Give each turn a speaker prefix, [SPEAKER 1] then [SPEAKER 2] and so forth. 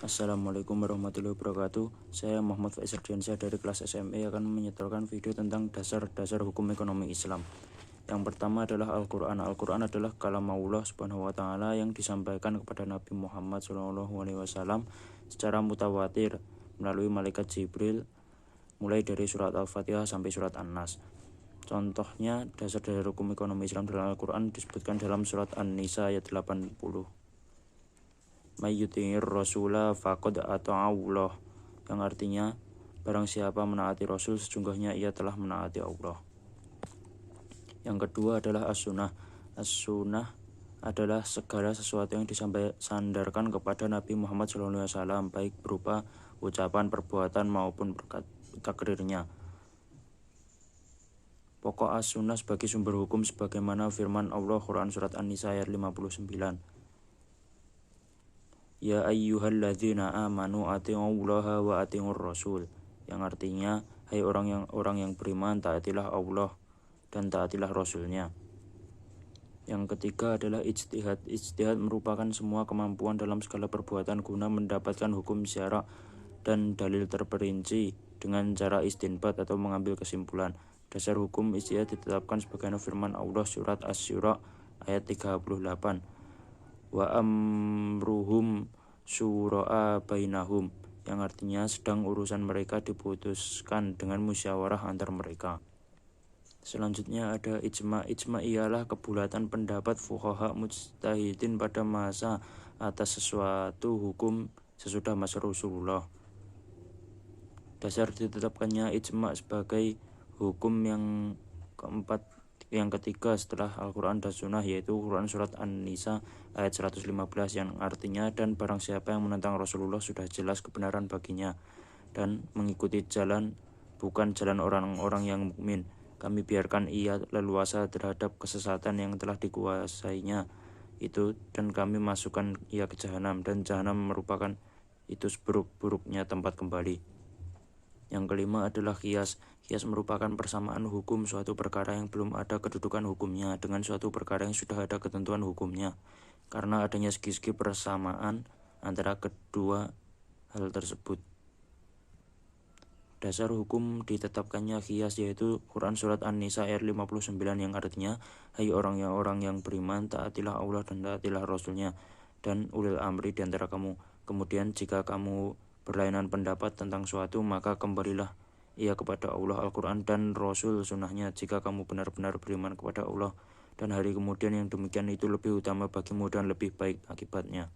[SPEAKER 1] Assalamualaikum warahmatullahi wabarakatuh. Saya Muhammad Faisal Diansyah dari kelas SME akan menyetorkan video tentang dasar-dasar hukum ekonomi Islam. Yang pertama adalah Al-Quran. Al-Quran adalah kalam Allah Subhanahu wa Ta'ala yang disampaikan kepada Nabi Muhammad SAW secara mutawatir melalui malaikat Jibril, mulai dari surat Al-Fatihah sampai surat An-Nas. Contohnya, dasar-dasar hukum ekonomi Islam dalam Al-Quran disebutkan dalam surat An-Nisa ayat 80. Mayyuti'ir rasula faqad ata'allah, yang artinya barang siapa menaati Rasul sesungguhnya ia telah menaati Allah. Yang kedua adalah as-sunnah. As-sunnah adalah segala sesuatu yang disandarkan kepada Nabi Muhammad SAW, baik berupa ucapan, perbuatan maupun takrirnya. Pokok as-sunnah sebagai sumber hukum sebagaimana firman Allah Quran surat An-Nisa ayat 59. Ya ayyuhalladzina amanu ati'ullaha wa ati'ur rasul, yang artinya hai orang yang beriman, taatilah Allah dan taatilah Rasulnya. Yang ketiga adalah ijtihad. Ijtihad merupakan semua kemampuan dalam segala perbuatan guna mendapatkan hukum syara' dan dalil terperinci dengan cara istinbat atau mengambil kesimpulan. Dasar hukum ijtihad ditetapkan sebagaimana firman Allah surat Asy-Syura ayat 38. Wa amruhum syura'a bainahum, yang artinya sedang urusan mereka diputuskan dengan musyawarah antar mereka. Selanjutnya ada ijma'. Ijma' ialah kebulatan pendapat fuqaha mujtahidin pada masa atas sesuatu hukum sesudah masa Rasulullah. Dasar ditetapkannya ijma' sebagai hukum yang ketiga setelah Al-Quran dan Sunnah, yaitu Quran surat An-Nisa ayat 115, yang artinya dan barang siapa yang menentang Rasulullah sudah jelas kebenaran baginya dan mengikuti jalan bukan jalan orang-orang yang mukmin. Kami biarkan ia leluasa terhadap kesesatan yang telah dikuasainya itu, dan kami masukkan ia ke jahanam, dan jahanam merupakan itu seburuk-buruknya tempat kembali. Yang kelima adalah qiyas. Qiyas merupakan persamaan hukum suatu perkara yang belum ada kedudukan hukumnya dengan suatu perkara yang sudah ada ketentuan hukumnya, karena adanya segi-segi persamaan antara kedua hal tersebut. Dasar hukum ditetapkannya qiyas yaitu Quran surat An-Nisa ayat 59, yang artinya hai orang yang beriman, taatilah Allah dan taatilah Rasulnya dan ulil amri di antara kamu. Kemudian jika kamu berlainan pendapat tentang suatu, maka kembalilah ia kepada Allah, Al-Quran dan Rasul sunnahnya. Jika kamu benar-benar beriman kepada Allah dan hari kemudian, yang demikian itu lebih utama bagimu dan lebih baik akibatnya.